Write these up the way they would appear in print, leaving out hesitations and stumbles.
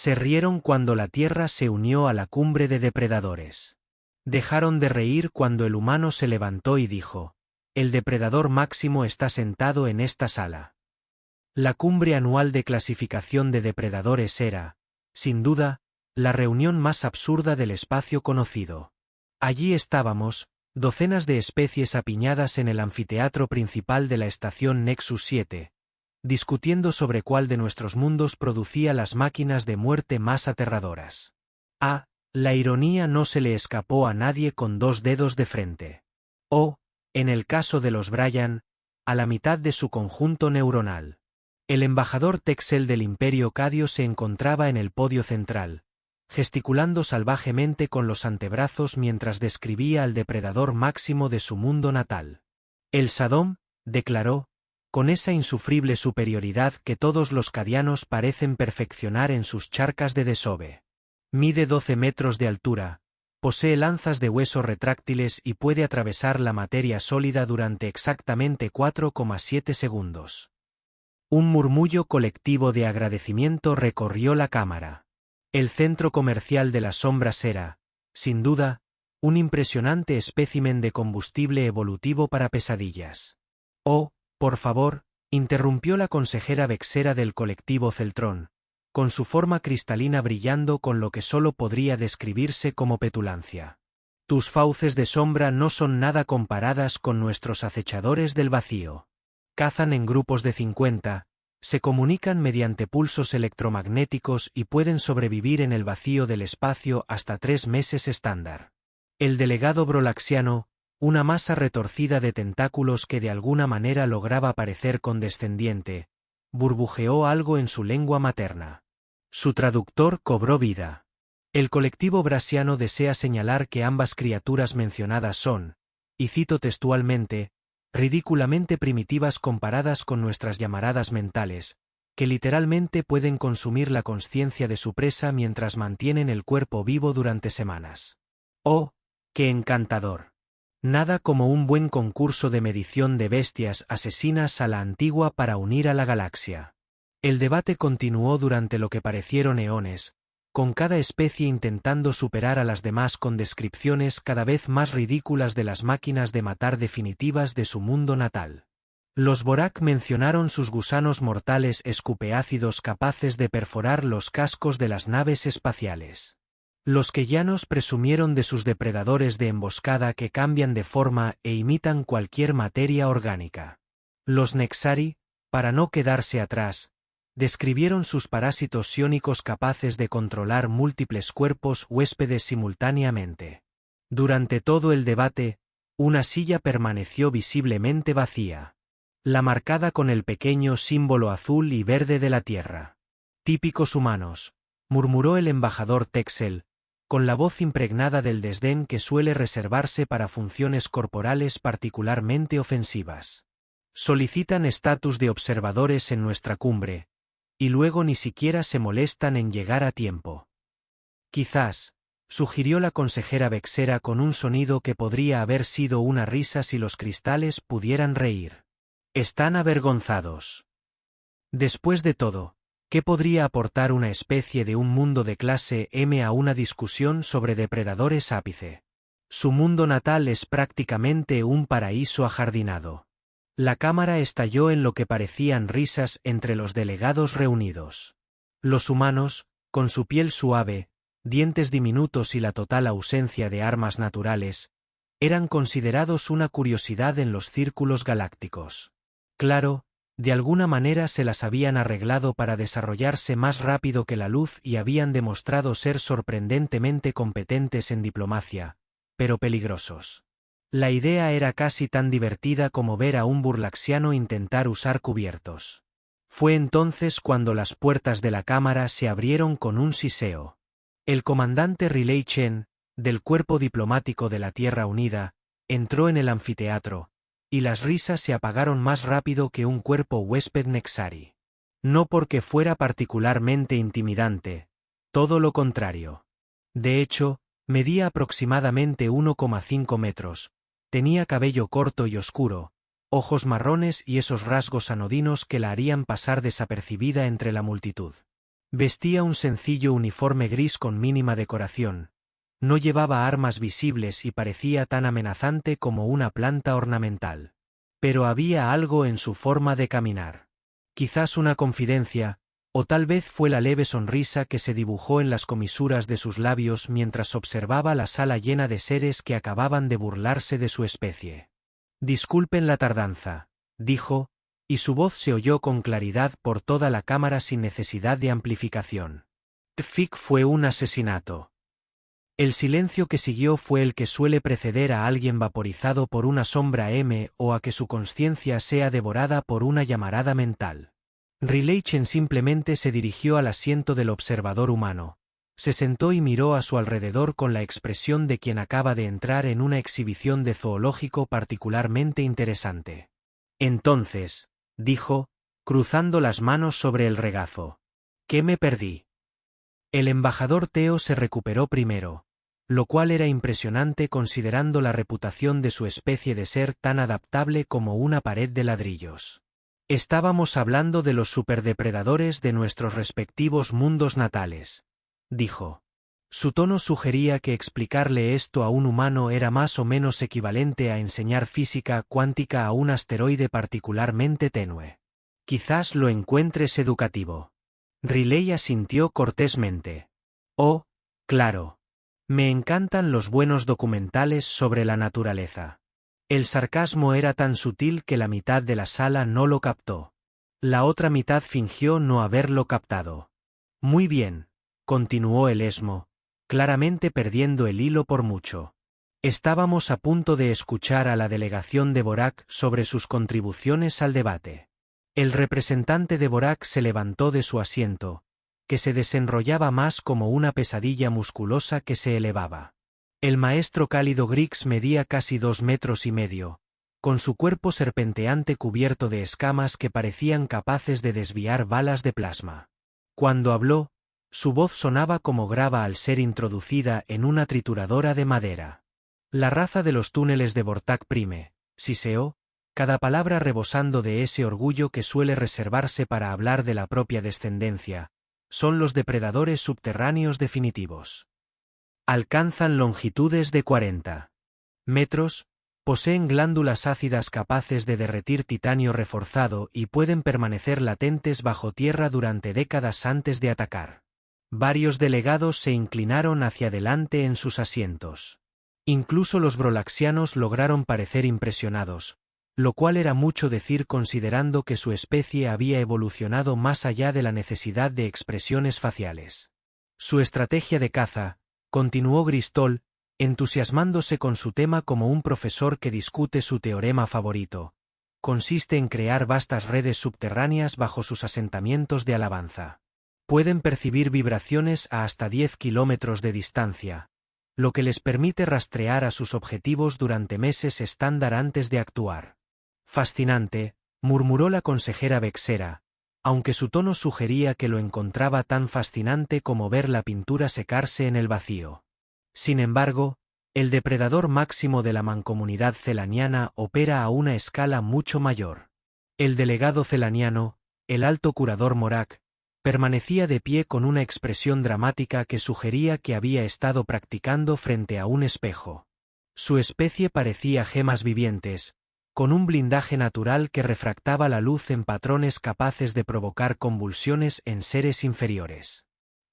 Se rieron cuando la Tierra se unió a la cumbre de depredadores. Dejaron de reír cuando el humano se levantó y dijo: el depredador máximo está sentado en esta sala. La cumbre anual de clasificación de depredadores era, sin duda, la reunión más absurda del espacio conocido. Allí estábamos, docenas de especies apiñadas en el anfiteatro principal de la estación Nexus 7, discutiendo sobre cuál de nuestros mundos producía las máquinas de muerte más aterradoras. La ironía no se le escapó a nadie con 2 dedos de frente. En el caso de los Bryan, a la mitad de su conjunto neuronal. El embajador Texel del Imperio Cadio se encontraba en el podio central, gesticulando salvajemente con los antebrazos mientras describía al depredador máximo de su mundo natal. El Sadom, declaró, con esa insufrible superioridad que todos los cadianos parecen perfeccionar en sus charcas de desove. Mide 12 metros de altura, posee lanzas de hueso retráctiles y puede atravesar la materia sólida durante exactamente 4,7 segundos. Un murmullo colectivo de agradecimiento recorrió la cámara. El centro comercial de las sombras era, sin duda, un impresionante espécimen de combustible evolutivo para pesadillas. Por favor, interrumpió la consejera vexera del colectivo Celtrón, con su forma cristalina brillando con lo que solo podría describirse como petulancia. Tus fauces de sombra no son nada comparadas con nuestros acechadores del vacío. Cazan en grupos de 50, se comunican mediante pulsos electromagnéticos y pueden sobrevivir en el vacío del espacio hasta 3 meses estándar. El delegado brolaxiano, una masa retorcida de tentáculos que de alguna manera lograba parecer condescendiente, burbujeó algo en su lengua materna. Su traductor cobró vida. El colectivo brasiano desea señalar que ambas criaturas mencionadas son, y cito textualmente, ridículamente primitivas comparadas con nuestras llamaradas mentales, que literalmente pueden consumir la consciencia de su presa mientras mantienen el cuerpo vivo durante semanas. ¡Oh, qué encantador! Nada como un buen concurso de medición de bestias asesinas a la antigua para unir a la galaxia. El debate continuó durante lo que parecieron eones, con cada especie intentando superar a las demás con descripciones cada vez más ridículas de las máquinas de matar definitivas de su mundo natal. Los Borak mencionaron sus gusanos mortales escupeácidos capaces de perforar los cascos de las naves espaciales. Los Keyanos presumieron de sus depredadores de emboscada que cambian de forma e imitan cualquier materia orgánica. Los Nexari, para no quedarse atrás, describieron sus parásitos psiónicos capaces de controlar múltiples cuerpos huéspedes simultáneamente. Durante todo el debate, una silla permaneció visiblemente vacía. La marcada con el pequeño símbolo azul y verde de la Tierra. Típicos humanos, murmuró el embajador Texel, con la voz impregnada del desdén que suele reservarse para funciones corporales particularmente ofensivas. Solicitan estatus de observadores en nuestra cumbre, y luego ni siquiera se molestan en llegar a tiempo. Quizás, sugirió la consejera vexera con un sonido que podría haber sido una risa si los cristales pudieran reír. Están avergonzados. Después de todo, ¿qué podría aportar una especie de un mundo de clase M a una discusión sobre depredadores ápice? Su mundo natal es prácticamente un paraíso ajardinado. La cámara estalló en lo que parecían risas entre los delegados reunidos. Los humanos, con su piel suave, dientes diminutos y la total ausencia de armas naturales, eran considerados una curiosidad en los círculos galácticos. Claro, de alguna manera se las habían arreglado para desarrollarse más rápido que la luz y habían demostrado ser sorprendentemente competentes en diplomacia, pero peligrosos. La idea era casi tan divertida como ver a un burlaxiano intentar usar cubiertos. Fue entonces cuando las puertas de la cámara se abrieron con un siseo. El comandante Riley Chen, del Cuerpo Diplomático de la Tierra Unida, entró en el anfiteatro, y las risas se apagaron más rápido que un cuerpo huésped Nexari. No porque fuera particularmente intimidante, todo lo contrario. De hecho, medía aproximadamente 1,5 metros, tenía cabello corto y oscuro, ojos marrones y esos rasgos anodinos que la harían pasar desapercibida entre la multitud. Vestía un sencillo uniforme gris con mínima decoración. No llevaba armas visibles y parecía tan amenazante como una planta ornamental. Pero había algo en su forma de caminar. Quizás una confidencia, o tal vez fue la leve sonrisa que se dibujó en las comisuras de sus labios mientras observaba la sala llena de seres que acababan de burlarse de su especie. «Disculpen la tardanza», dijo, y su voz se oyó con claridad por toda la cámara sin necesidad de amplificación. «Tfik fue un asesinato». El silencio que siguió fue el que suele preceder a alguien vaporizado por una sombra M o a que su conciencia sea devorada por una llamarada mental. Riley Chen simplemente se dirigió al asiento del observador humano. Se sentó y miró a su alrededor con la expresión de quien acaba de entrar en una exhibición de zoológico particularmente interesante. «Entonces», dijo, cruzando las manos sobre el regazo, «¿qué me perdí?» El embajador Teo se recuperó primero, lo cual era impresionante considerando la reputación de su especie de ser tan adaptable como una pared de ladrillos. «Estábamos hablando de los superdepredadores de nuestros respectivos mundos natales», dijo. Su tono sugería que explicarle esto a un humano era más o menos equivalente a enseñar física cuántica a un asteroide particularmente tenue. «Quizás lo encuentres educativo». Riley asintió cortésmente. «Oh, claro. Me encantan los buenos documentales sobre la naturaleza». El sarcasmo era tan sutil que la mitad de la sala no lo captó. La otra mitad fingió no haberlo captado. «Muy bien», continuó el esmo, claramente perdiendo el hilo por mucho. «Estábamos a punto de escuchar a la delegación de Borak sobre sus contribuciones al debate». El representante de Borak se levantó de su asiento, que se desenrollaba más como una pesadilla musculosa que se elevaba. El maestro cálido Griggs medía casi 2,5 metros, con su cuerpo serpenteante cubierto de escamas que parecían capaces de desviar balas de plasma. Cuando habló, su voz sonaba como grava al ser introducida en una trituradora de madera. «La raza de los túneles de Vortak Prime», siseó, cada palabra rebosando de ese orgullo que suele reservarse para hablar de la propia descendencia, «son los depredadores subterráneos definitivos. Alcanzan longitudes de 40 metros, poseen glándulas ácidas capaces de derretir titanio reforzado y pueden permanecer latentes bajo tierra durante décadas antes de atacar». Varios delegados se inclinaron hacia adelante en sus asientos. Incluso los brolaxianos lograron parecer impresionados, lo cual era mucho decir considerando que su especie había evolucionado más allá de la necesidad de expresiones faciales. «Su estrategia de caza», continuó Gristol, entusiasmándose con su tema como un profesor que discute su teorema favorito, «consiste en crear vastas redes subterráneas bajo sus asentamientos de alabanza. Pueden percibir vibraciones a hasta 10 kilómetros de distancia, lo que les permite rastrear a sus objetivos durante meses estándar antes de actuar». «Fascinante», murmuró la consejera Vexera, aunque su tono sugería que lo encontraba tan fascinante como ver la pintura secarse en el vacío. Sin embargo, el depredador máximo de la mancomunidad celaniana opera a una escala mucho mayor. El delegado celaniano, el alto curador Morak, permanecía de pie con una expresión dramática que sugería que había estado practicando frente a un espejo. Su especie parecía gemas vivientes, con un blindaje natural que refractaba la luz en patrones capaces de provocar convulsiones en seres inferiores.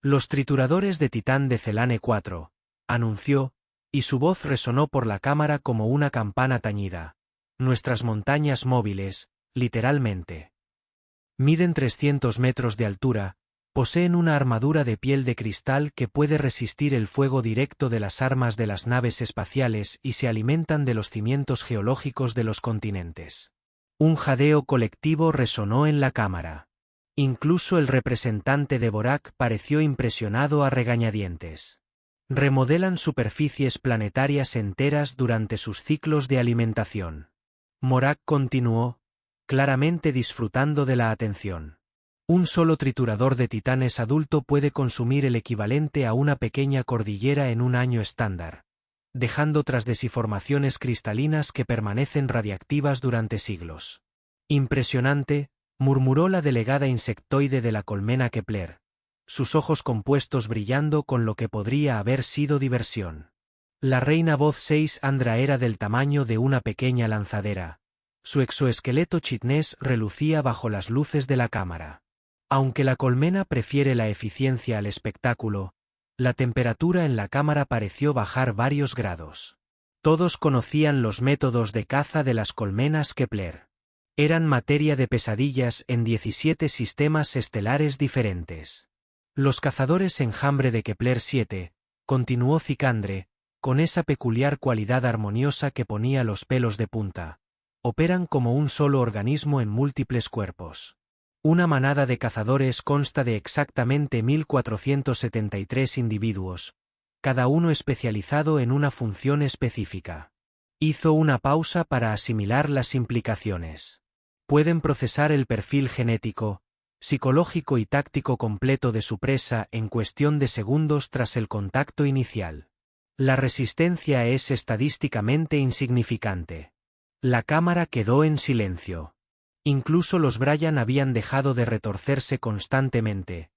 «Los trituradores de titán de Celane 4», anunció, y su voz resonó por la cámara como una campana tañida. «Nuestras montañas móviles, literalmente. Miden 300 metros de altura, poseen una armadura de piel de cristal que puede resistir el fuego directo de las armas de las naves espaciales y se alimentan de los cimientos geológicos de los continentes». Un jadeo colectivo resonó en la cámara. Incluso el representante de Borak pareció impresionado a regañadientes. «Remodelan superficies planetarias enteras durante sus ciclos de alimentación». Morak continuó, claramente disfrutando de la atención. «Un solo triturador de titanes adulto puede consumir el equivalente a una pequeña cordillera en un año estándar, dejando tras desiformaciones cristalinas que permanecen radiactivas durante siglos». «Impresionante», murmuró la delegada insectoide de la colmena Kepler, sus ojos compuestos brillando con lo que podría haber sido diversión. La reina voz 6 Andra era del tamaño de una pequeña lanzadera. Su exoesqueleto chitnés relucía bajo las luces de la cámara. Aunque la colmena prefiere la eficiencia al espectáculo, la temperatura en la cámara pareció bajar varios grados. Todos conocían los métodos de caza de las colmenas Kepler. Eran materia de pesadillas en 17 sistemas estelares diferentes. Los cazadores enjambre de Kepler 7, continuó Cicandre, con esa peculiar cualidad armoniosa que ponía los pelos de punta, operan como un solo organismo en múltiples cuerpos. Una manada de cazadores consta de exactamente 1473 individuos, cada uno especializado en una función específica. Hizo una pausa para asimilar las implicaciones. Pueden procesar el perfil genético, psicológico y táctico completo de su presa en cuestión de segundos tras el contacto inicial. La resistencia es estadísticamente insignificante. La cámara quedó en silencio. Incluso los Bryan habían dejado de retorcerse constantemente,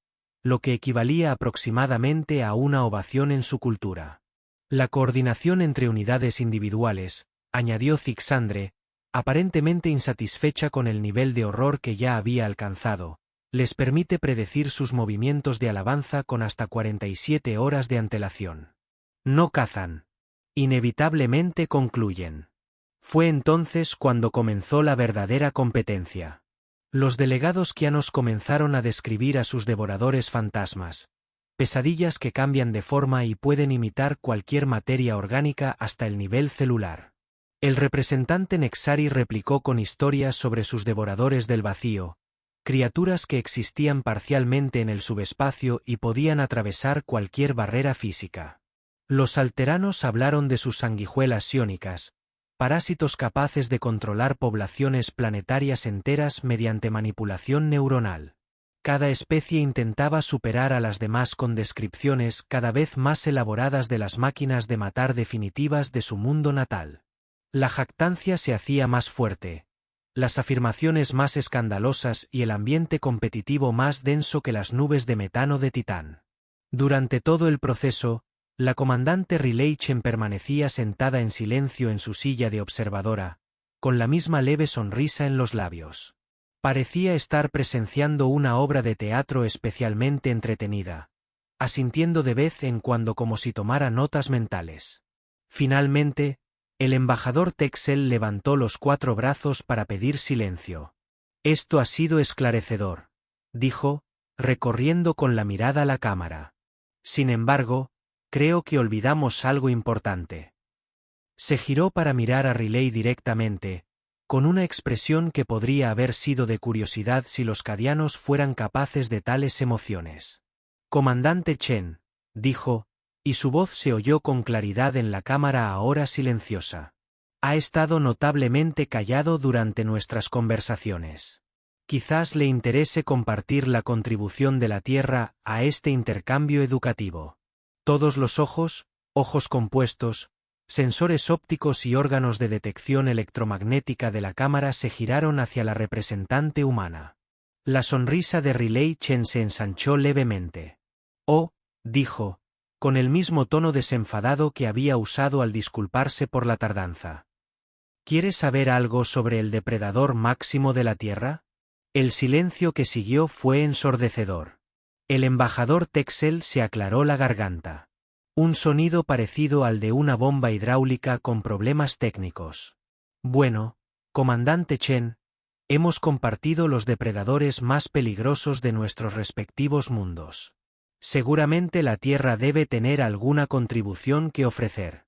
lo que equivalía aproximadamente a una ovación en su cultura. La coordinación entre unidades individuales, añadió Cixandre, aparentemente insatisfecha con el nivel de horror que ya había alcanzado, les permite predecir sus movimientos de alabanza con hasta 47 horas de antelación. No cazan. Inevitablemente concluyen. Fue entonces cuando comenzó la verdadera competencia. Los delegados quianos comenzaron a describir a sus devoradores fantasmas, pesadillas que cambian de forma y pueden imitar cualquier materia orgánica hasta el nivel celular. El representante Nexari replicó con historias sobre sus devoradores del vacío, criaturas que existían parcialmente en el subespacio y podían atravesar cualquier barrera física. Los alteranos hablaron de sus sanguijuelas psiónicas, parásitos capaces de controlar poblaciones planetarias enteras mediante manipulación neuronal. Cada especie intentaba superar a las demás con descripciones cada vez más elaboradas de las máquinas de matar definitivas de su mundo natal. La jactancia se hacía más fuerte, las afirmaciones más escandalosas y el ambiente competitivo más denso que las nubes de metano de Titán. Durante todo el proceso, la comandante Rileychen permanecía sentada en silencio en su silla de observadora, con la misma leve sonrisa en los labios. Parecía estar presenciando una obra de teatro especialmente entretenida, asintiendo de vez en cuando como si tomara notas mentales. Finalmente, el embajador Texel levantó los 4 brazos para pedir silencio. Esto ha sido esclarecedor, dijo, recorriendo con la mirada la cámara. Sin embargo, creo que olvidamos algo importante. Se giró para mirar a Riley directamente, con una expresión que podría haber sido de curiosidad si los cadianos fueran capaces de tales emociones. Comandante Chen, dijo, y su voz se oyó con claridad en la cámara ahora silenciosa. Ha estado notablemente callado durante nuestras conversaciones. Quizás le interese compartir la contribución de la Tierra a este intercambio educativo. Todos los ojos compuestos, sensores ópticos y órganos de detección electromagnética de la cámara se giraron hacia la representante humana. La sonrisa de Rileychen se ensanchó levemente. Oh, dijo, con el mismo tono desenfadado que había usado al disculparse por la tardanza. ¿Quieres saber algo sobre el depredador máximo de la Tierra? El silencio que siguió fue ensordecedor. El embajador Texel se aclaró la garganta. Un sonido parecido al de una bomba hidráulica con problemas técnicos. Bueno, comandante Chen, hemos compartido los depredadores más peligrosos de nuestros respectivos mundos. Seguramente la Tierra debe tener alguna contribución que ofrecer.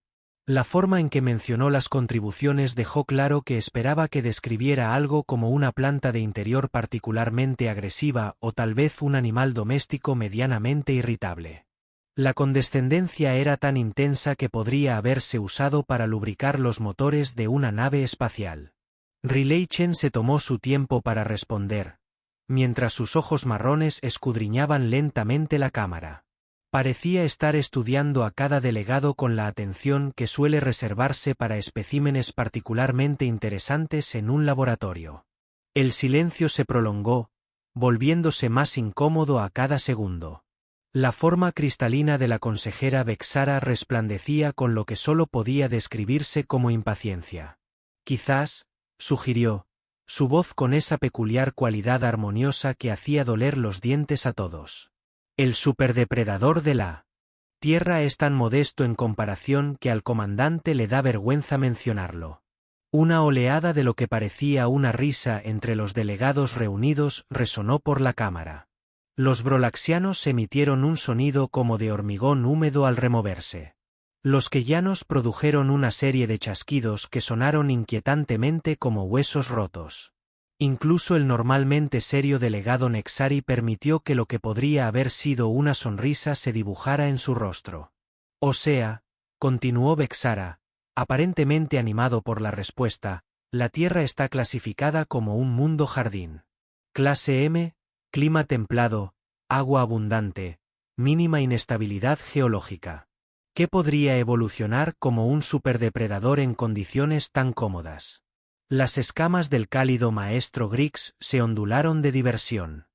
La forma en que mencionó las contribuciones dejó claro que esperaba que describiera algo como una planta de interior particularmente agresiva o tal vez un animal doméstico medianamente irritable. La condescendencia era tan intensa que podría haberse usado para lubricar los motores de una nave espacial. Rileychen se tomó su tiempo para responder, mientras sus ojos marrones escudriñaban lentamente la cámara. Parecía estar estudiando a cada delegado con la atención que suele reservarse para especímenes particularmente interesantes en un laboratorio. El silencio se prolongó, volviéndose más incómodo a cada segundo. La forma cristalina de la consejera Vexara resplandecía con lo que solo podía describirse como impaciencia. Quizás, sugirió, su voz con esa peculiar cualidad armoniosa que hacía doler los dientes a todos. El superdepredador de la Tierra es tan modesto en comparación que al comandante le da vergüenza mencionarlo. Una oleada de lo que parecía una risa entre los delegados reunidos resonó por la cámara. Los brolaxianos emitieron un sonido como de hormigón húmedo al removerse. Los keyanos produjeron una serie de chasquidos que sonaron inquietantemente como huesos rotos. Incluso el normalmente serio delegado Nexari permitió que lo que podría haber sido una sonrisa se dibujara en su rostro. O sea, continuó Vexara, aparentemente animado por la respuesta, la Tierra está clasificada como un mundo jardín. Clase M, clima templado, agua abundante, mínima inestabilidad geológica. ¿Qué podría evolucionar como un superdepredador en condiciones tan cómodas? Las escamas del cálido maestro Grix se ondularon de diversión.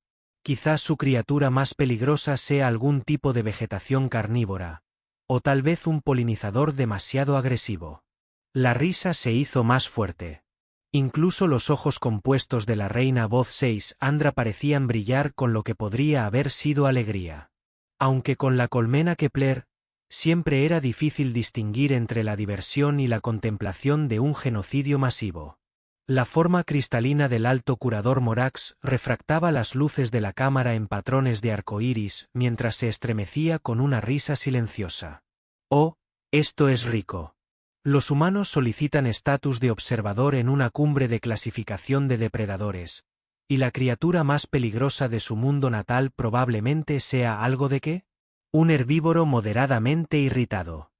Quizás su criatura más peligrosa sea algún tipo de vegetación carnívora, o tal vez un polinizador demasiado agresivo. La risa se hizo más fuerte. Incluso los ojos compuestos de la reina voz 6 Andra parecían brillar con lo que podría haber sido alegría. Aunque con la colmena Kepler, siempre era difícil distinguir entre la diversión y la contemplación de un genocidio masivo. La forma cristalina del alto curador Morax refractaba las luces de la cámara en patrones de arcoíris mientras se estremecía con una risa silenciosa. «Oh, esto es rico». Los humanos solicitan estatus de observador en una cumbre de clasificación de depredadores, y la criatura más peligrosa de su mundo natal probablemente sea algo de qué? Un herbívoro moderadamente irritado.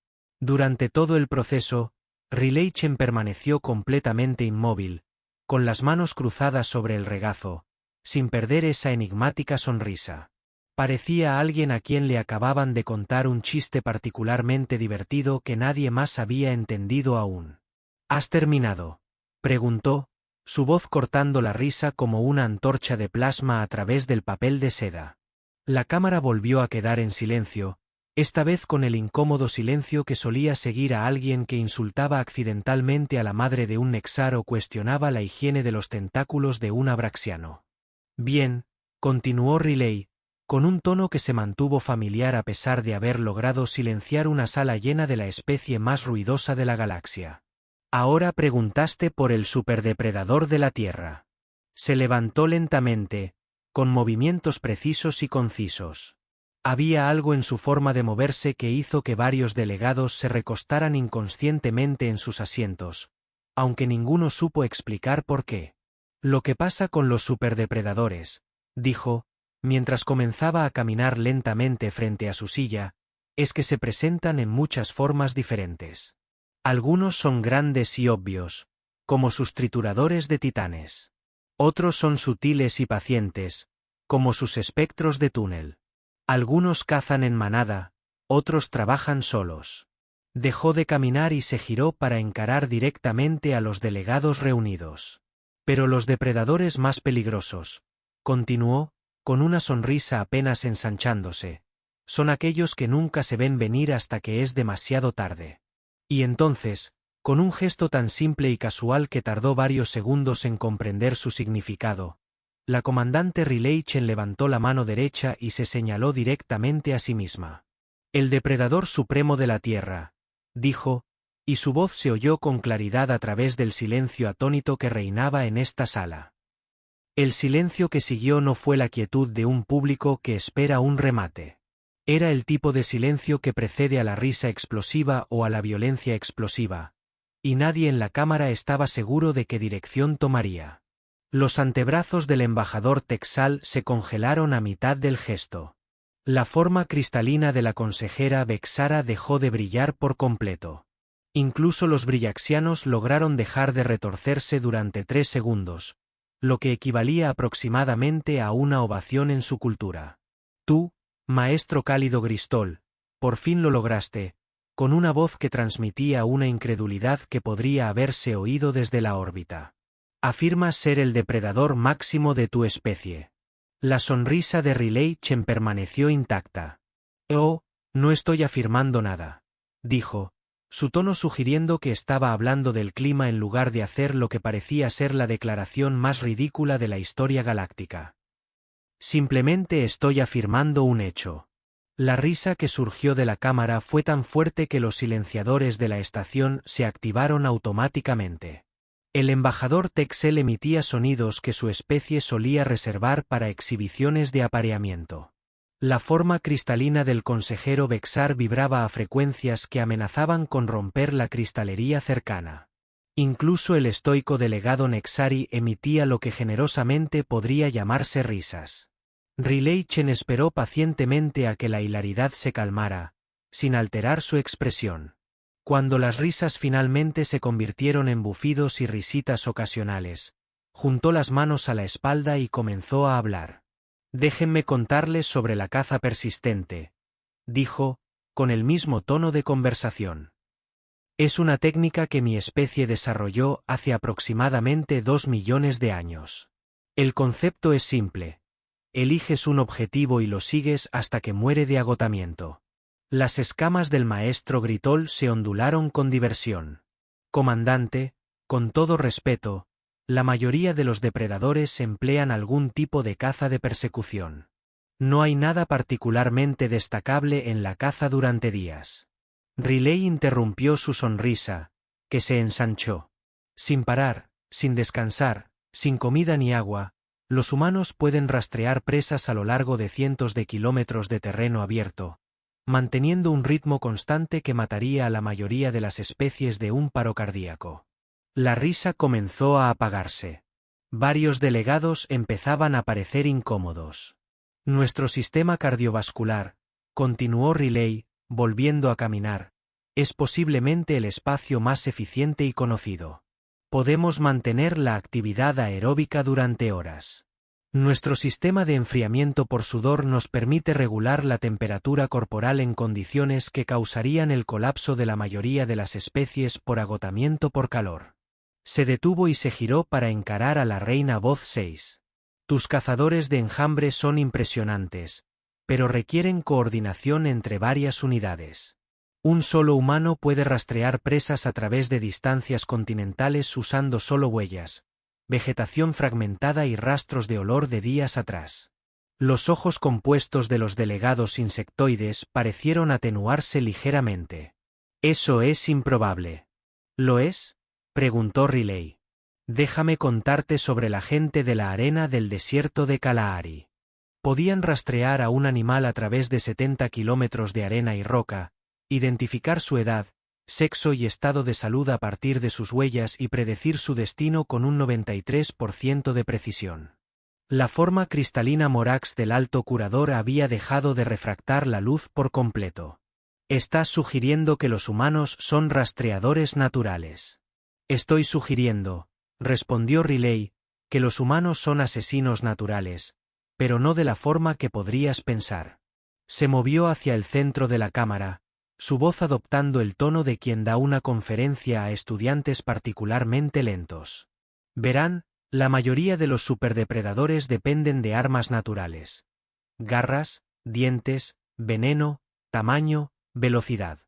Durante todo el proceso, Rileichen permaneció completamente inmóvil, con las manos cruzadas sobre el regazo, sin perder esa enigmática sonrisa. Parecía alguien a quien le acababan de contar un chiste particularmente divertido que nadie más había entendido aún. ¿Has terminado?, preguntó, su voz cortando la risa como una antorcha de plasma a través del papel de seda. La cámara volvió a quedar en silencio, esta vez con el incómodo silencio que solía seguir a alguien que insultaba accidentalmente a la madre de un Nexar o cuestionaba la higiene de los tentáculos de un abraxiano. Bien, continuó Riley, con un tono que se mantuvo familiar a pesar de haber logrado silenciar una sala llena de la especie más ruidosa de la galaxia. Ahora preguntaste por el superdepredador de la Tierra. Se levantó lentamente, con movimientos precisos y concisos. Había algo en su forma de moverse que hizo que varios delegados se recostaran inconscientemente en sus asientos, aunque ninguno supo explicar por qué. Lo que pasa con los superdepredadores, dijo, mientras comenzaba a caminar lentamente frente a su silla, es que se presentan en muchas formas diferentes. Algunos son grandes y obvios, como sus trituradores de titanes. Otros son sutiles y pacientes, como sus espectros de túnel. Algunos cazan en manada, otros trabajan solos. Dejó de caminar y se giró para encarar directamente a los delegados reunidos. Pero los depredadores más peligrosos, continuó, con una sonrisa apenas ensanchándose, son aquellos que nunca se ven venir hasta que es demasiado tarde. Y entonces, con un gesto tan simple y casual que tardó varios segundos en comprender su significado, la comandante Rileichen levantó la mano derecha y se señaló directamente a sí misma. El depredador supremo de la Tierra, dijo, y su voz se oyó con claridad a través del silencio atónito que reinaba en esta sala. El silencio que siguió no fue la quietud de un público que espera un remate. Era el tipo de silencio que precede a la risa explosiva o a la violencia explosiva, y nadie en la cámara estaba seguro de qué dirección tomaría. Los antebrazos del embajador Texal se congelaron a mitad del gesto. La forma cristalina de la consejera Vexara dejó de brillar por completo. Incluso los brillaxianos lograron dejar de retorcerse durante 3 segundos, lo que equivalía aproximadamente a una ovación en su cultura. Tú, maestro cálido Gristol, por fin lo lograste, con una voz que transmitía una incredulidad que podría haberse oído desde la órbita. Afirmas ser el depredador máximo de tu especie. La sonrisa de Rileichen permaneció intacta. Oh, no estoy afirmando nada, dijo, su tono sugiriendo que estaba hablando del clima en lugar de hacer lo que parecía ser la declaración más ridícula de la historia galáctica. Simplemente estoy afirmando un hecho. La risa que surgió de la cámara fue tan fuerte que los silenciadores de la estación se activaron automáticamente. El embajador Texel emitía sonidos que su especie solía reservar para exhibiciones de apareamiento. La forma cristalina del consejero Bexar vibraba a frecuencias que amenazaban con romper la cristalería cercana. Incluso el estoico delegado Nexari emitía lo que generosamente podría llamarse risas. Riley Chen esperó pacientemente a que la hilaridad se calmara, sin alterar su expresión. Cuando las risas finalmente se convirtieron en bufidos y risitas ocasionales, juntó las manos a la espalda y comenzó a hablar. «Déjenme contarles sobre la caza persistente», dijo, con el mismo tono de conversación. «Es una técnica que mi especie desarrolló hace aproximadamente 2 millones de años. El concepto es simple. Eliges un objetivo y lo sigues hasta que muere de agotamiento». Las escamas del maestro Gritol se ondularon con diversión. «Comandante, con todo respeto, la mayoría de los depredadores emplean algún tipo de caza de persecución. No hay nada particularmente destacable en la caza durante días». Riley interrumpió su sonrisa, que se ensanchó. «Sin parar, sin descansar, sin comida ni agua, los humanos pueden rastrear presas a lo largo de cientos de kilómetros de terreno abierto, manteniendo un ritmo constante que mataría a la mayoría de las especies de un paro cardíaco». La risa comenzó a apagarse. Varios delegados empezaban a parecer incómodos. «Nuestro sistema cardiovascular», continuó Riley, volviendo a caminar, «es posiblemente el espacio más eficiente y conocido. Podemos mantener la actividad aeróbica durante horas. Nuestro sistema de enfriamiento por sudor nos permite regular la temperatura corporal en condiciones que causarían el colapso de la mayoría de las especies por agotamiento por calor». Se detuvo y se giró para encarar a la reina voz 6. «Tus cazadores de enjambre son impresionantes, pero requieren coordinación entre varias unidades. Un solo humano puede rastrear presas a través de distancias continentales usando solo huellas, vegetación fragmentada y rastros de olor de días atrás». Los ojos compuestos de los delegados insectoides parecieron atenuarse ligeramente. «Eso es improbable». «¿Lo es?», preguntó Riley. «Déjame contarte sobre la gente de la arena del desierto de Kalahari. Podían rastrear a un animal a través de 70 kilómetros de arena y roca, identificar su edad, sexo y estado de salud a partir de sus huellas y predecir su destino con un 93% de precisión. La forma cristalina Morax del alto curador había dejado de refractar la luz por completo. «Estás sugiriendo que los humanos son rastreadores naturales». «Estoy sugiriendo», respondió Riley, «que los humanos son asesinos naturales, pero no de la forma que podrías pensar». Se movió hacia el centro de la cámara, su voz adoptando el tono de quien da una conferencia a estudiantes particularmente lentos. «Verán, la mayoría de los superdepredadores dependen de armas naturales. Garras, dientes, veneno, tamaño, velocidad.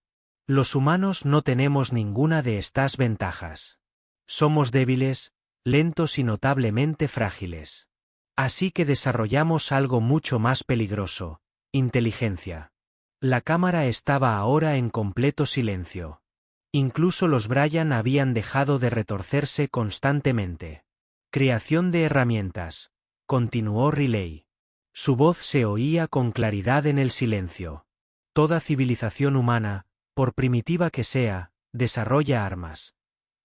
Los humanos no tenemos ninguna de estas ventajas. Somos débiles, lentos y notablemente frágiles. Así que desarrollamos algo mucho más peligroso: inteligencia». La cámara estaba ahora en completo silencio. Incluso los Bryan habían dejado de retorcerse constantemente. «Creación de herramientas», continuó Riley. Su voz se oía con claridad en el silencio. «Toda civilización humana, por primitiva que sea, desarrolla armas.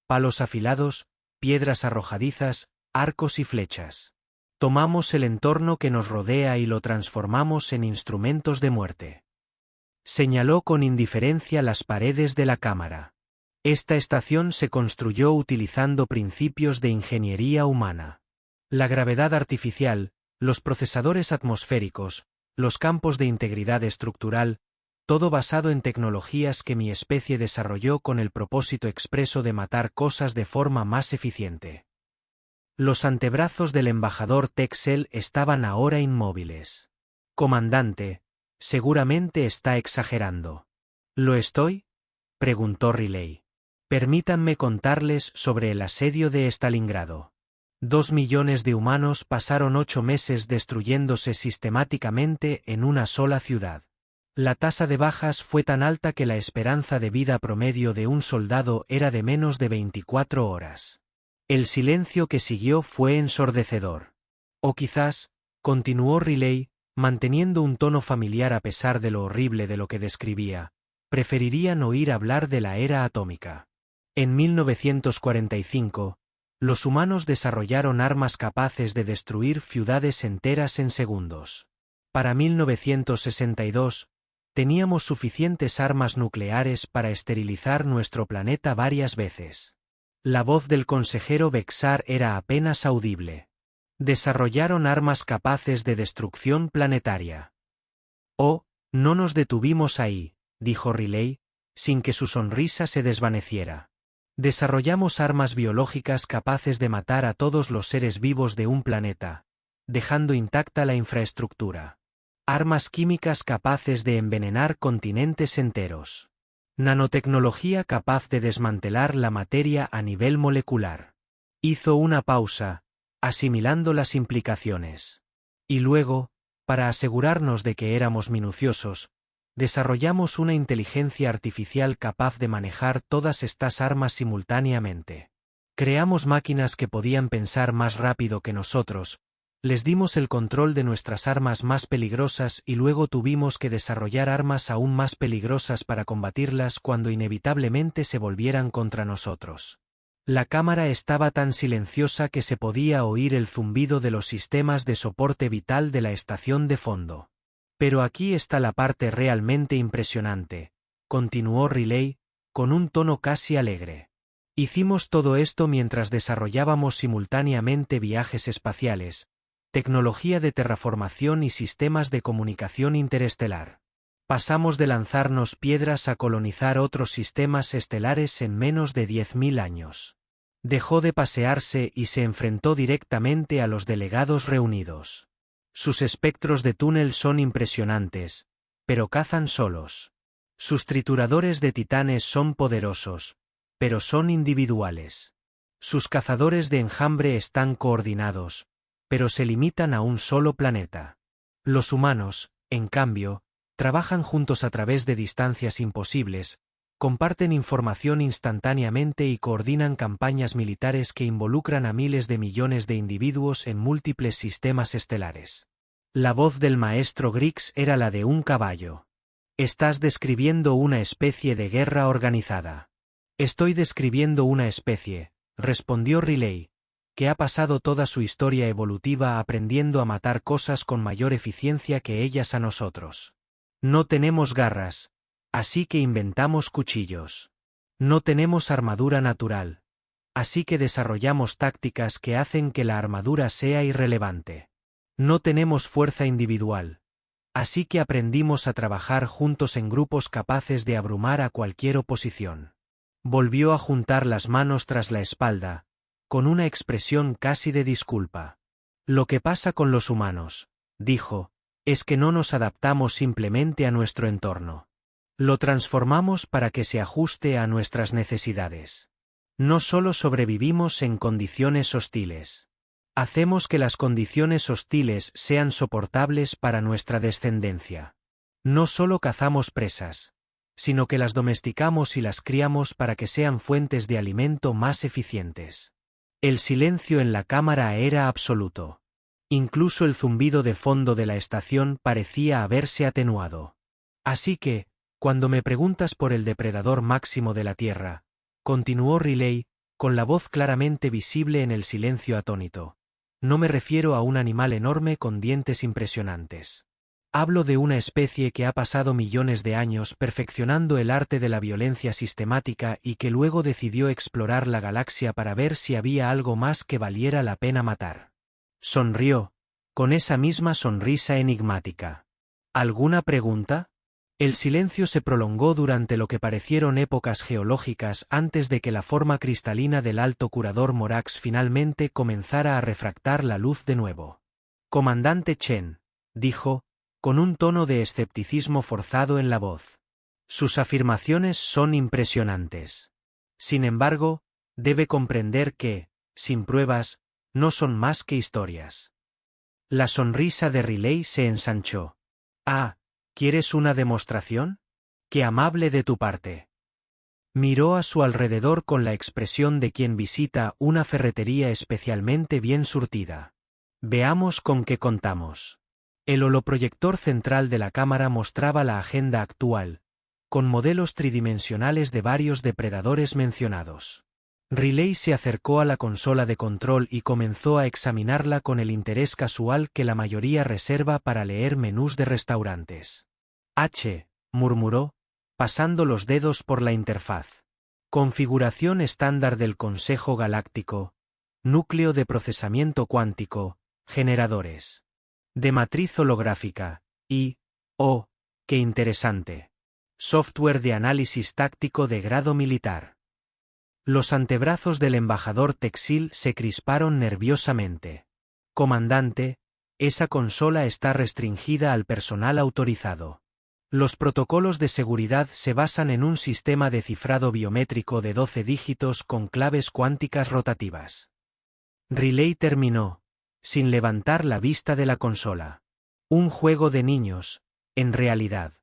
Palos afilados, piedras arrojadizas, arcos y flechas. Tomamos el entorno que nos rodea y lo transformamos en instrumentos de muerte». Señaló con indiferencia las paredes de la cámara. «Esta estación se construyó utilizando principios de ingeniería humana. La gravedad artificial, los procesadores atmosféricos, los campos de integridad estructural, todo basado en tecnologías que mi especie desarrolló con el propósito expreso de matar cosas de forma más eficiente». Los antebrazos del embajador Texel estaban ahora inmóviles. «Comandante», Seguramente está exagerando. ¿Lo estoy? Preguntó Riley. Permítanme contarles sobre el asedio de Stalingrado. 2 millones de humanos pasaron 8 meses destruyéndose sistemáticamente en una sola ciudad. La tasa de bajas fue tan alta que la esperanza de vida promedio de un soldado era de menos de 24 horas. El silencio que siguió fue ensordecedor. O quizás, continuó Riley, manteniendo un tono familiar a pesar de lo horrible de lo que describía, preferirían oír hablar de la era atómica. En 1945, los humanos desarrollaron armas capaces de destruir ciudades enteras en segundos. Para 1962, teníamos suficientes armas nucleares para esterilizar nuestro planeta varias veces. La voz del consejero Bexar era apenas audible. Desarrollaron armas capaces de destrucción planetaria. Oh, no nos detuvimos ahí, dijo Riley, sin que su sonrisa se desvaneciera. Desarrollamos armas biológicas capaces de matar a todos los seres vivos de un planeta, dejando intacta la infraestructura. Armas químicas capaces de envenenar continentes enteros. Nanotecnología capaz de desmantelar la materia a nivel molecular. Hizo una pausa, asimilando las implicaciones. Y luego, para asegurarnos de que éramos minuciosos, desarrollamos una inteligencia artificial capaz de manejar todas estas armas simultáneamente. Creamos máquinas que podían pensar más rápido que nosotros, les dimos el control de nuestras armas más peligrosas y luego tuvimos que desarrollar armas aún más peligrosas para combatirlas cuando inevitablemente se volvieran contra nosotros. La cámara estaba tan silenciosa que se podía oír el zumbido de los sistemas de soporte vital de la estación de fondo. Pero aquí está la parte realmente impresionante, continuó Riley, con un tono casi alegre. Hicimos todo esto mientras desarrollábamos simultáneamente viajes espaciales, tecnología de terraformación y sistemas de comunicación interestelar. Pasamos de lanzarnos piedras a colonizar otros sistemas estelares en menos de 10.000 años. Dejó de pasearse y se enfrentó directamente a los delegados reunidos. Sus espectros de túnel son impresionantes, pero cazan solos. Sus trituradores de titanes son poderosos, pero son individuales. Sus cazadores de enjambre están coordinados, pero se limitan a un solo planeta. Los humanos, en cambio, trabajan juntos a través de distancias imposibles, comparten información instantáneamente y coordinan campañas militares que involucran a miles de millones de individuos en múltiples sistemas estelares. La voz del maestro Griggs era la de un caballo. Estás describiendo una especie de guerra organizada. Estoy describiendo una especie, respondió Riley, que ha pasado toda su historia evolutiva aprendiendo a matar cosas con mayor eficiencia que ellas a nosotros. No tenemos garras, así que inventamos cuchillos. No tenemos armadura natural, así que desarrollamos tácticas que hacen que la armadura sea irrelevante. No tenemos fuerza individual, así que aprendimos a trabajar juntos en grupos capaces de abrumar a cualquier oposición. Volvió a juntar las manos tras la espalda, con una expresión casi de disculpa. Lo que pasa con los humanos, dijo, es que no nos adaptamos simplemente a nuestro entorno. Lo transformamos para que se ajuste a nuestras necesidades. No solo sobrevivimos en condiciones hostiles. Hacemos que las condiciones hostiles sean soportables para nuestra descendencia. No solo cazamos presas, sino que las domesticamos y las criamos para que sean fuentes de alimento más eficientes. El silencio en la cámara era absoluto. Incluso el zumbido de fondo de la estación parecía haberse atenuado. Así que, cuando me preguntas por el depredador máximo de la Tierra, continuó Riley, con la voz claramente visible en el silencio atónito, no me refiero a un animal enorme con dientes impresionantes. Hablo de una especie que ha pasado millones de años perfeccionando el arte de la violencia sistemática y que luego decidió explorar la galaxia para ver si había algo más que valiera la pena matar. Sonrió, con esa misma sonrisa enigmática. ¿Alguna pregunta? El silencio se prolongó durante lo que parecieron épocas geológicas antes de que la forma cristalina del alto curador Morax finalmente comenzara a refractar la luz de nuevo. Comandante Chen, dijo, con un tono de escepticismo forzado en la voz. Sus afirmaciones son impresionantes. Sin embargo, debe comprender que, sin pruebas, no son más que historias. La sonrisa de Riley se ensanchó. Ah, ¿quieres una demostración? ¡Qué amable de tu parte! Miró a su alrededor con la expresión de quien visita una ferretería especialmente bien surtida. Veamos con qué contamos. El holoproyector central de la cámara mostraba la agenda actual, con modelos tridimensionales de varios depredadores mencionados. Riley se acercó a la consola de control y comenzó a examinarla con el interés casual que la mayoría reserva para leer menús de restaurantes. Murmuró, pasando los dedos por la interfaz. Configuración estándar del Consejo Galáctico, núcleo de procesamiento cuántico, generadores de matriz holográfica, qué interesante. Software de análisis táctico de grado militar. Los antebrazos del embajador Texil se crisparon nerviosamente. Comandante, esa consola está restringida al personal autorizado. Los protocolos de seguridad se basan en un sistema de cifrado biométrico de 12 dígitos con claves cuánticas rotativas. Riley terminó, sin levantar la vista de la consola. Un juego de niños, en realidad.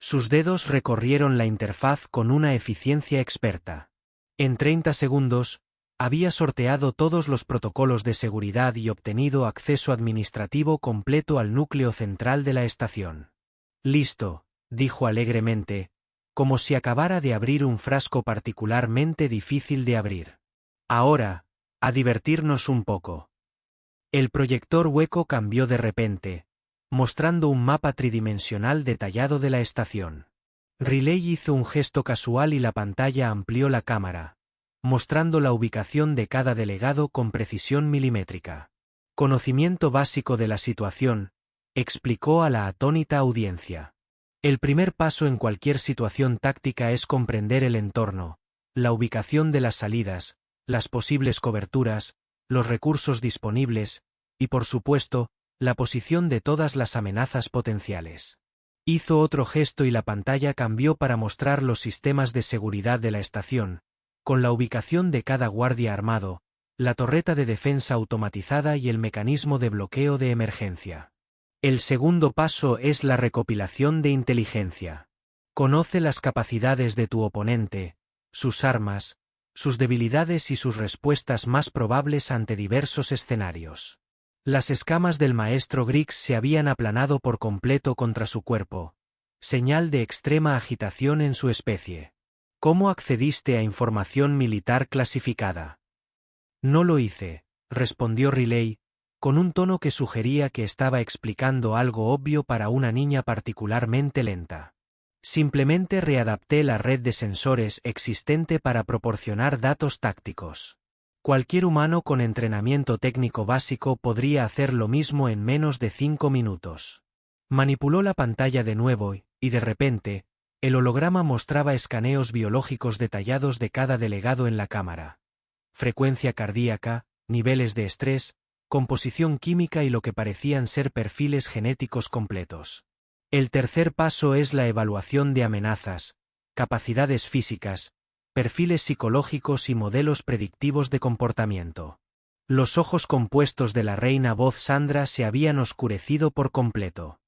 Sus dedos recorrieron la interfaz con una eficiencia experta. En 30 segundos, había sorteado todos los protocolos de seguridad y obtenido acceso administrativo completo al núcleo central de la estación. Listo, dijo alegremente, como si acabara de abrir un frasco particularmente difícil de abrir. Ahora, a divertirnos un poco. El proyector hueco cambió de repente, mostrando un mapa tridimensional detallado de la estación. Riley hizo un gesto casual y la pantalla amplió la cámara, mostrando la ubicación de cada delegado con precisión milimétrica. Conocimiento básico de la situación, explicó a la atónita audiencia. El primer paso en cualquier situación táctica es comprender el entorno, la ubicación de las salidas, las posibles coberturas, los recursos disponibles, y por supuesto, la posición de todas las amenazas potenciales. Hizo otro gesto y la pantalla cambió para mostrar los sistemas de seguridad de la estación, con la ubicación de cada guardia armado, la torreta de defensa automatizada y el mecanismo de bloqueo de emergencia. El segundo paso es la recopilación de inteligencia. Conoce las capacidades de tu oponente, sus armas, sus debilidades y sus respuestas más probables ante diversos escenarios. Las escamas del maestro Griggs se habían aplanado por completo contra su cuerpo, señal de extrema agitación en su especie. ¿Cómo accediste a información militar clasificada? No lo hice, respondió Riley, con un tono que sugería que estaba explicando algo obvio para una niña particularmente lenta. Simplemente readapté la red de sensores existente para proporcionar datos tácticos. Cualquier humano con entrenamiento técnico básico podría hacer lo mismo en menos de 5 minutos. Manipuló la pantalla de nuevo y de repente, el holograma mostraba escaneos biológicos detallados de cada delegado en la cámara. Frecuencia cardíaca, niveles de estrés, composición química y lo que parecían ser perfiles genéticos completos. El tercer paso es la evaluación de amenazas, capacidades físicas, perfiles psicológicos y modelos predictivos de comportamiento. Los ojos compuestos de la reina voz Sandra se habían oscurecido por completo.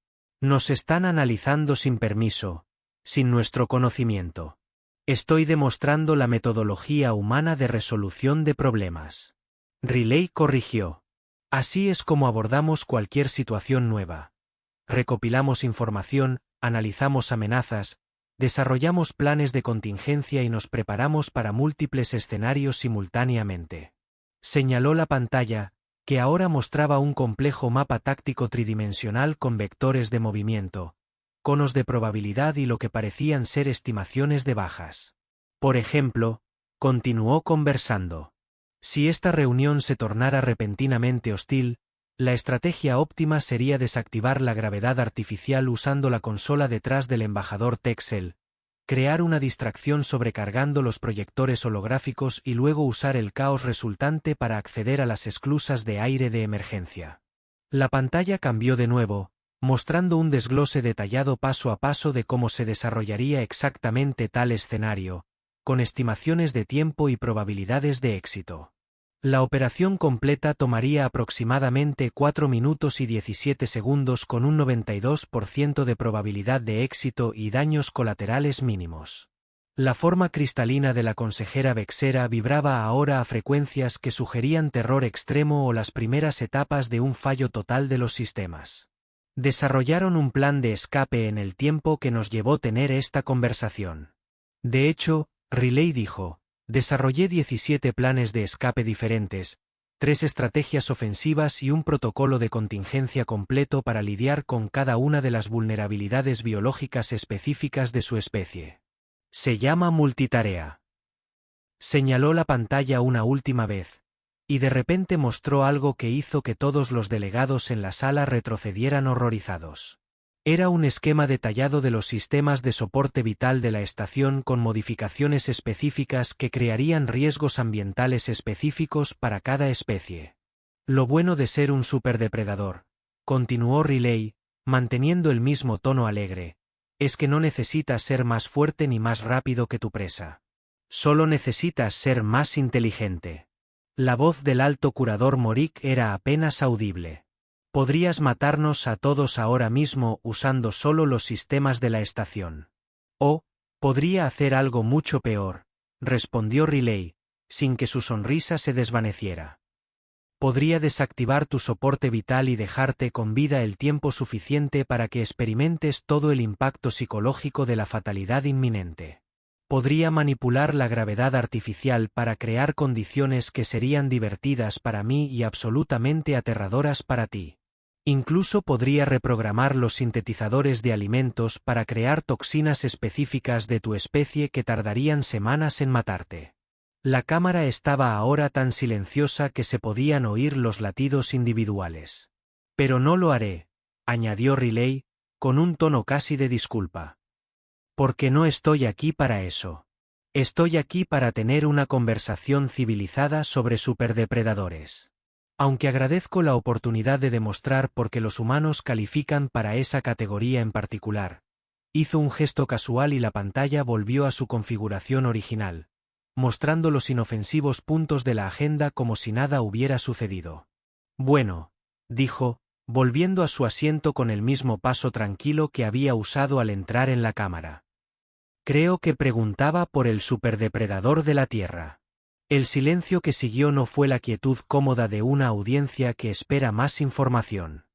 Nos están analizando sin permiso, sin nuestro conocimiento. Estoy demostrando la metodología humana de resolución de problemas. Riley corrigió. Así es como abordamos cualquier situación nueva. Recopilamos información, analizamos amenazas, desarrollamos planes de contingencia y nos preparamos para múltiples escenarios simultáneamente. Señaló la pantalla, que ahora mostraba un complejo mapa táctico tridimensional con vectores de movimiento, conos de probabilidad y lo que parecían ser estimaciones de bajas. Por ejemplo, continuó conversando. Si esta reunión se tornara repentinamente hostil, la estrategia óptima sería desactivar la gravedad artificial usando la consola detrás del embajador Texel, crear una distracción sobrecargando los proyectores holográficos y luego usar el caos resultante para acceder a las esclusas de aire de emergencia. La pantalla cambió de nuevo, mostrando un desglose detallado paso a paso de cómo se desarrollaría exactamente tal escenario, con estimaciones de tiempo y probabilidades de éxito. La operación completa tomaría aproximadamente 4 minutos y 17 segundos con un 92% de probabilidad de éxito y daños colaterales mínimos. La forma cristalina de la consejera Vexera vibraba ahora a frecuencias que sugerían terror extremo o las primeras etapas de un fallo total de los sistemas. Desarrollaron un plan de escape en el tiempo que nos llevó tener esta conversación. De hecho, Riley dijo, desarrollé 17 planes de escape diferentes, 3 estrategias ofensivas y un protocolo de contingencia completo para lidiar con cada una de las vulnerabilidades biológicas específicas de su especie. Se llama multitarea. Señaló la pantalla una última vez, y de repente mostró algo que hizo que todos los delegados en la sala retrocedieran horrorizados. Era un esquema detallado de los sistemas de soporte vital de la estación con modificaciones específicas que crearían riesgos ambientales específicos para cada especie. Lo bueno de ser un superdepredador, continuó Riley, manteniendo el mismo tono alegre, es que no necesitas ser más fuerte ni más rápido que tu presa. Solo necesitas ser más inteligente. La voz del alto curador Morik era apenas audible. Podrías matarnos a todos ahora mismo usando solo los sistemas de la estación. O, podría hacer algo mucho peor, respondió Riley, sin que su sonrisa se desvaneciera. Podría desactivar tu soporte vital y dejarte con vida el tiempo suficiente para que experimentes todo el impacto psicológico de la fatalidad inminente. Podría manipular la gravedad artificial para crear condiciones que serían divertidas para mí y absolutamente aterradoras para ti. Incluso podría reprogramar los sintetizadores de alimentos para crear toxinas específicas de tu especie que tardarían semanas en matarte. La cámara estaba ahora tan silenciosa que se podían oír los latidos individuales. Pero no lo haré, añadió Riley, con un tono casi de disculpa. Porque no estoy aquí para eso. Estoy aquí para tener una conversación civilizada sobre superdepredadores. Aunque agradezco la oportunidad de demostrar por qué los humanos califican para esa categoría en particular, hizo un gesto casual y la pantalla volvió a su configuración original, mostrando los inofensivos puntos de la agenda como si nada hubiera sucedido. Bueno, dijo, volviendo a su asiento con el mismo paso tranquilo que había usado al entrar en la cámara. Creo que preguntaba por el superdepredador de la Tierra. El silencio que siguió no fue la quietud cómoda de una audiencia que espera más información.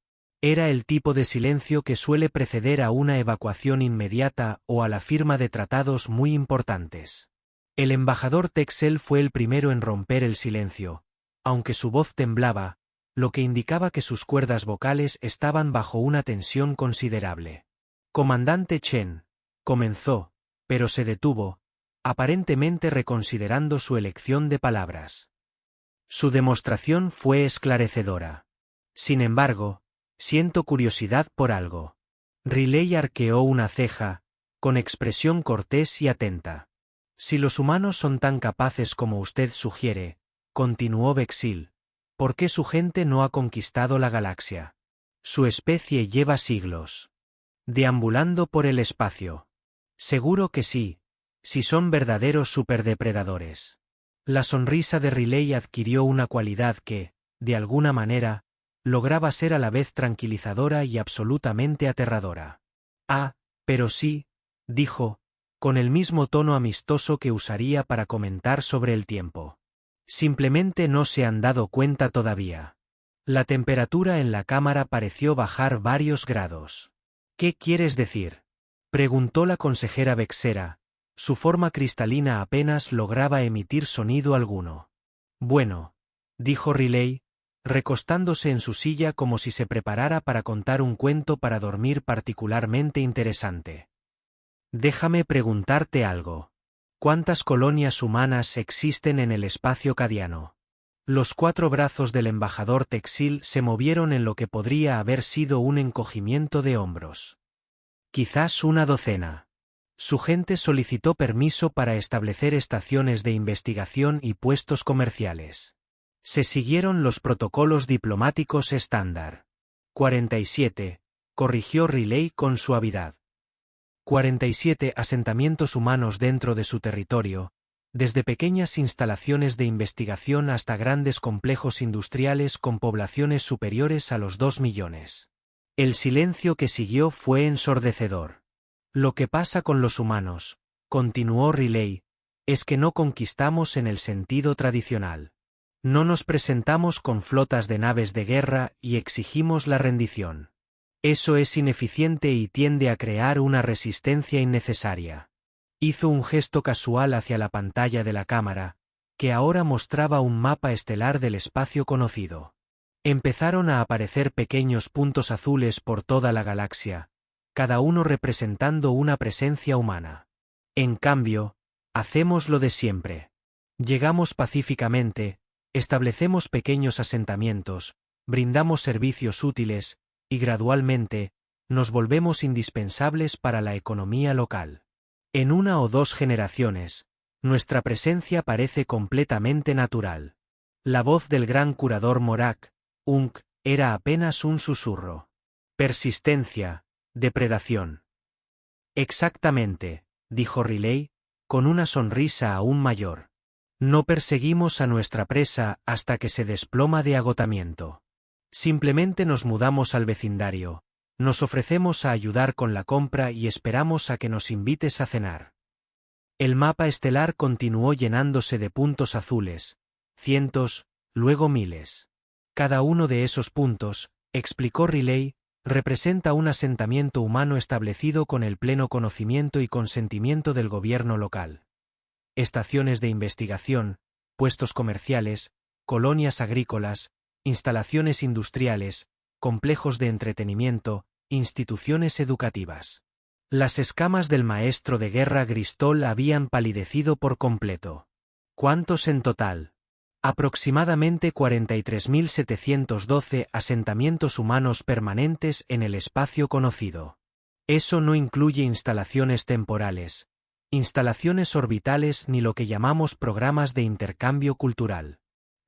Era el tipo de silencio que suele preceder a una evacuación inmediata o a la firma de tratados muy importantes. El embajador Texel fue el primero en romper el silencio, aunque su voz temblaba, lo que indicaba que sus cuerdas vocales estaban bajo una tensión considerable. Comandante Chen, comenzó, pero se detuvo, aparentemente reconsiderando su elección de palabras. Su demostración fue esclarecedora. Sin embargo, siento curiosidad por algo. Riley arqueó una ceja, con expresión cortés y atenta. Si los humanos son tan capaces como usted sugiere, continuó Vexil, ¿por qué su gente no ha conquistado la galaxia? Su especie lleva siglos deambulando por el espacio. Seguro que sí, si son verdaderos superdepredadores. La sonrisa de Riley adquirió una cualidad que, de alguna manera, lograba ser a la vez tranquilizadora y absolutamente aterradora. Ah, pero sí, dijo, con el mismo tono amistoso que usaría para comentar sobre el tiempo. Simplemente no se han dado cuenta todavía. La temperatura en la cámara pareció bajar varios grados. ¿Qué quieres decir?, preguntó la consejera Vexera. Su forma cristalina apenas lograba emitir sonido alguno. Bueno, dijo Riley, recostándose en su silla como si se preparara para contar un cuento para dormir particularmente interesante. Déjame preguntarte algo. ¿Cuántas colonias humanas existen en el espacio cadiano? Los 4 brazos del embajador Texil se movieron en lo que podría haber sido un encogimiento de hombros. Quizás una docena. Su gente solicitó permiso para establecer estaciones de investigación y puestos comerciales. Se siguieron los protocolos diplomáticos estándar. 47, corrigió Riley con suavidad. 47 asentamientos humanos dentro de su territorio, desde pequeñas instalaciones de investigación hasta grandes complejos industriales con poblaciones superiores a los 2 millones. El silencio que siguió fue ensordecedor. Lo que pasa con los humanos, continuó Riley, es que no conquistamos en el sentido tradicional. No nos presentamos con flotas de naves de guerra y exigimos la rendición. Eso es ineficiente y tiende a crear una resistencia innecesaria. Hizo un gesto casual hacia la pantalla de la cámara, que ahora mostraba un mapa estelar del espacio conocido. Empezaron a aparecer pequeños puntos azules por toda la galaxia, cada uno representando una presencia humana. En cambio, hacemos lo de siempre. Llegamos pacíficamente, establecemos pequeños asentamientos, brindamos servicios útiles, y gradualmente, nos volvemos indispensables para la economía local. En 1 o 2 generaciones, nuestra presencia parece completamente natural. La voz del gran curador Morak, Unk, era apenas un susurro. Persistencia, depredación. Exactamente, dijo Riley, con una sonrisa aún mayor. No perseguimos a nuestra presa hasta que se desploma de agotamiento. Simplemente nos mudamos al vecindario, nos ofrecemos a ayudar con la compra y esperamos a que nos invites a cenar. El mapa estelar continuó llenándose de puntos azules, cientos, luego miles. Cada uno de esos puntos, explicó Riley, representa un asentamiento humano establecido con el pleno conocimiento y consentimiento del gobierno local. Estaciones de investigación, puestos comerciales, colonias agrícolas, instalaciones industriales, complejos de entretenimiento, instituciones educativas. Las escamas del maestro de guerra Gristol habían palidecido por completo. ¿Cuántos en total? Aproximadamente 43.712 asentamientos humanos permanentes en el espacio conocido. Eso no incluye instalaciones temporales, instalaciones orbitales ni lo que llamamos programas de intercambio cultural.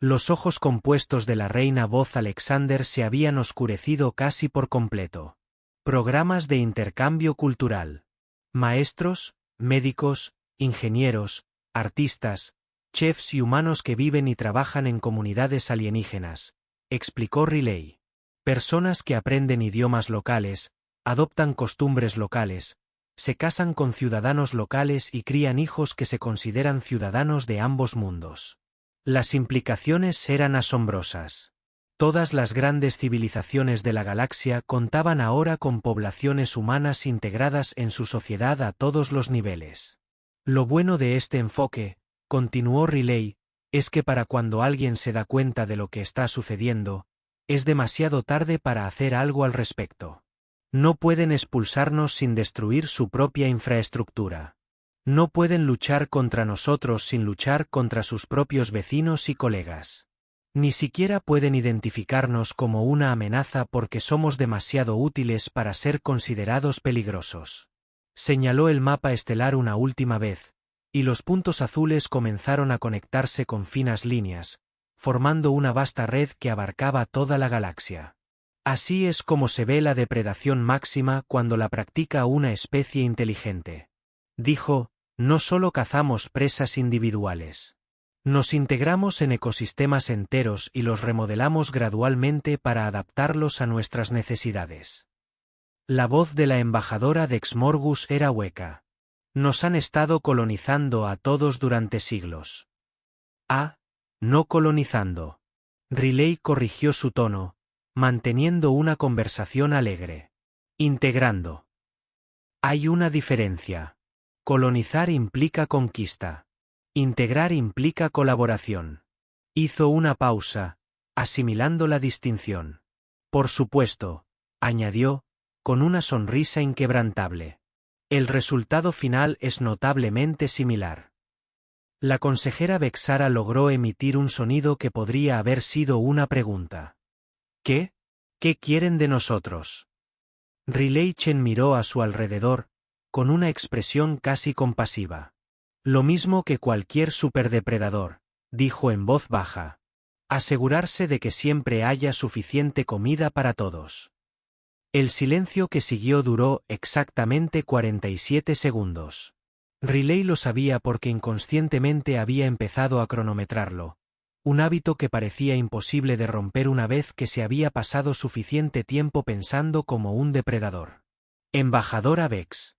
Los ojos compuestos de la reina voz Alexander se habían oscurecido casi por completo. Programas de intercambio cultural. Maestros, médicos, ingenieros, artistas, chefs y humanos que viven y trabajan en comunidades alienígenas, explicó Riley. Personas que aprenden idiomas locales, adoptan costumbres locales, se casan con ciudadanos locales y crían hijos que se consideran ciudadanos de ambos mundos. Las implicaciones eran asombrosas. Todas las grandes civilizaciones de la galaxia contaban ahora con poblaciones humanas integradas en su sociedad a todos los niveles. Lo bueno de este enfoque, continuó Riley, es que para cuando alguien se da cuenta de lo que está sucediendo, es demasiado tarde para hacer algo al respecto. No pueden expulsarnos sin destruir su propia infraestructura. No pueden luchar contra nosotros sin luchar contra sus propios vecinos y colegas. Ni siquiera pueden identificarnos como una amenaza porque somos demasiado útiles para ser considerados peligrosos. Señaló el mapa estelar una última vez, y los puntos azules comenzaron a conectarse con finas líneas, formando una vasta red que abarcaba toda la galaxia. Así es como se ve la depredación máxima cuando la practica una especie inteligente. Dijo, no solo cazamos presas individuales. Nos integramos en ecosistemas enteros y los remodelamos gradualmente para adaptarlos a nuestras necesidades. La voz de la embajadora de Xmorgus era hueca. Nos han estado colonizando a todos durante siglos. Ah, no colonizando. Riley corrigió su tono, manteniendo una conversación alegre. Integrando. Hay una diferencia. Colonizar implica conquista. Integrar implica colaboración. Hizo una pausa, asimilando la distinción. Por supuesto, añadió, con una sonrisa inquebrantable. El resultado final es notablemente similar. La consejera Vexara logró emitir un sonido que podría haber sido una pregunta. ¿Qué? ¿Qué quieren de nosotros? Riley Chen miró a su alrededor, con una expresión casi compasiva. Lo mismo que cualquier superdepredador, dijo en voz baja. Asegurarse de que siempre haya suficiente comida para todos. El silencio que siguió duró exactamente 47 segundos. Riley lo sabía porque inconscientemente había empezado a cronometrarlo, un hábito que parecía imposible de romper una vez que se había pasado suficiente tiempo pensando como un depredador. Embajador Avex.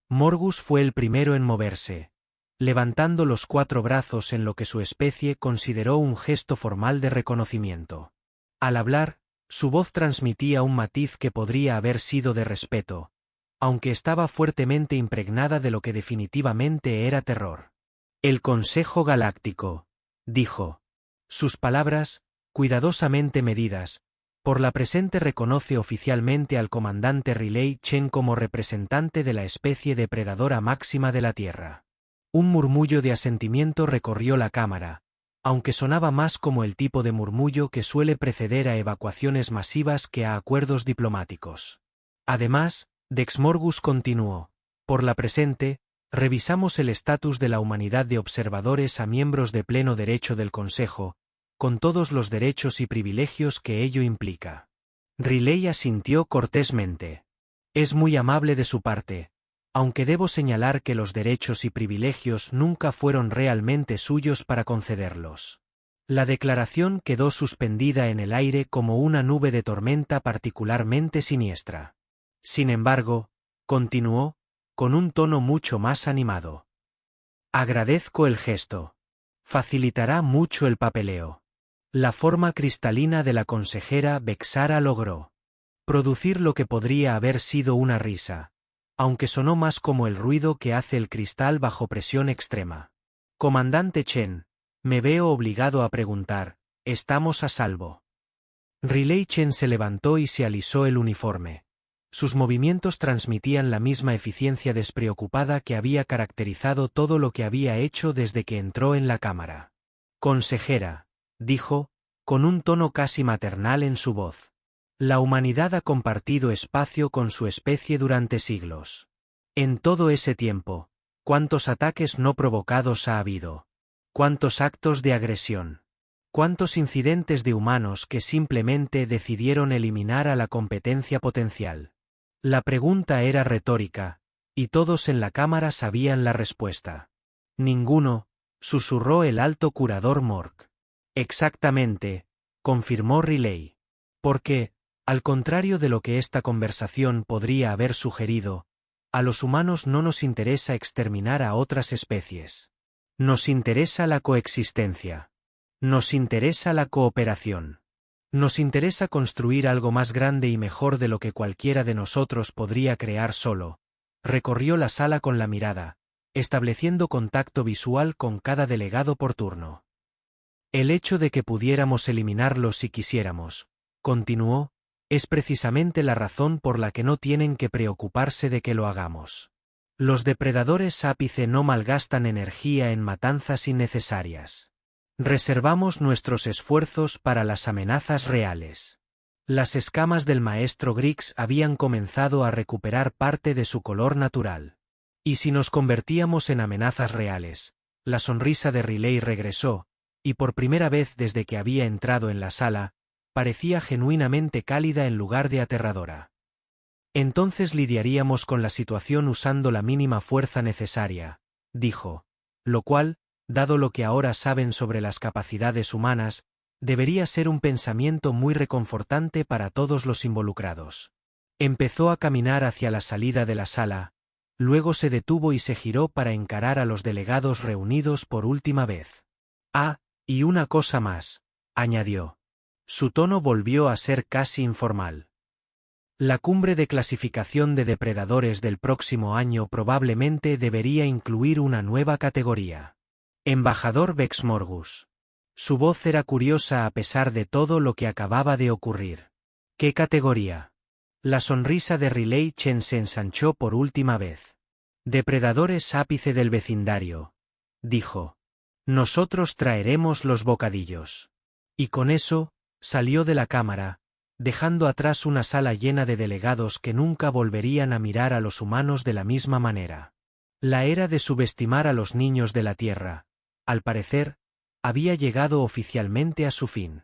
Morgus fue el primero en moverse, levantando los 4 brazos en lo que su especie consideró un gesto formal de reconocimiento. Al hablar, su voz transmitía un matiz que podría haber sido de respeto, aunque estaba fuertemente impregnada de lo que definitivamente era terror. El Consejo Galáctico, dijo. Sus palabras, cuidadosamente medidas, por la presente reconoce oficialmente al comandante Riley Chen como representante de la especie depredadora máxima de la Tierra. Un murmullo de asentimiento recorrió la cámara, aunque sonaba más como el tipo de murmullo que suele preceder a evacuaciones masivas que a acuerdos diplomáticos. Además, Dex Morgus continuó, por la presente, revisamos el estatus de la humanidad de observadores a miembros de pleno derecho del Consejo, con todos los derechos y privilegios que ello implica. Riley asintió cortésmente. Es muy amable de su parte, aunque debo señalar que los derechos y privilegios nunca fueron realmente suyos para concederlos. La declaración quedó suspendida en el aire como una nube de tormenta particularmente siniestra. Sin embargo, continuó, con un tono mucho más animado. Agradezco el gesto. Facilitará mucho el papeleo. La forma cristalina de la consejera Vexara logró producir lo que podría haber sido una risa, aunque sonó más como el ruido que hace el cristal bajo presión extrema. Comandante Chen, me veo obligado a preguntar, ¿estamos a salvo? Riley Chen se levantó y se alisó el uniforme. Sus movimientos transmitían la misma eficiencia despreocupada que había caracterizado todo lo que había hecho desde que entró en la cámara. Consejera, dijo, con un tono casi maternal en su voz. La humanidad ha compartido espacio con su especie durante siglos. En todo ese tiempo, ¿cuántos ataques no provocados ha habido? ¿Cuántos actos de agresión? ¿Cuántos incidentes de humanos que simplemente decidieron eliminar a la competencia potencial? La pregunta era retórica, y todos en la cámara sabían la respuesta. Ninguno, susurró el alto curador Mork. Exactamente, confirmó Riley. Porque, al contrario de lo que esta conversación podría haber sugerido, a los humanos no nos interesa exterminar a otras especies. Nos interesa la coexistencia. Nos interesa la cooperación. Nos interesa construir algo más grande y mejor de lo que cualquiera de nosotros podría crear solo. Recorrió la sala con la mirada, estableciendo contacto visual con cada delegado por turno. El hecho de que pudiéramos eliminarlos si quisiéramos, continuó, es precisamente la razón por la que no tienen que preocuparse de que lo hagamos. Los depredadores ápice no malgastan energía en matanzas innecesarias. Reservamos nuestros esfuerzos para las amenazas reales. Las escamas del maestro Griggs habían comenzado a recuperar parte de su color natural. Y si nos convertíamos en amenazas reales, la sonrisa de Riley regresó, y por primera vez desde que había entrado en la sala, parecía genuinamente cálida en lugar de aterradora. Entonces lidiaríamos con la situación usando la mínima fuerza necesaria, dijo, lo cual, dado lo que ahora saben sobre las capacidades humanas, debería ser un pensamiento muy reconfortante para todos los involucrados. Empezó a caminar hacia la salida de la sala, luego se detuvo y se giró para encarar a los delegados reunidos por última vez. Ah, y una cosa más, añadió. Su tono volvió a ser casi informal. La cumbre de clasificación de depredadores del próximo año probablemente debería incluir una nueva categoría. Embajador Vex Morgus. Su voz era curiosa a pesar de todo lo que acababa de ocurrir. ¿Qué categoría? La sonrisa de Riley Chen se ensanchó por última vez. Depredadores ápice del vecindario, dijo. Nosotros traeremos los bocadillos. Y con eso, salió de la cámara, dejando atrás una sala llena de delegados que nunca volverían a mirar a los humanos de la misma manera. La era de subestimar a los niños de la Tierra, al parecer, había llegado oficialmente a su fin.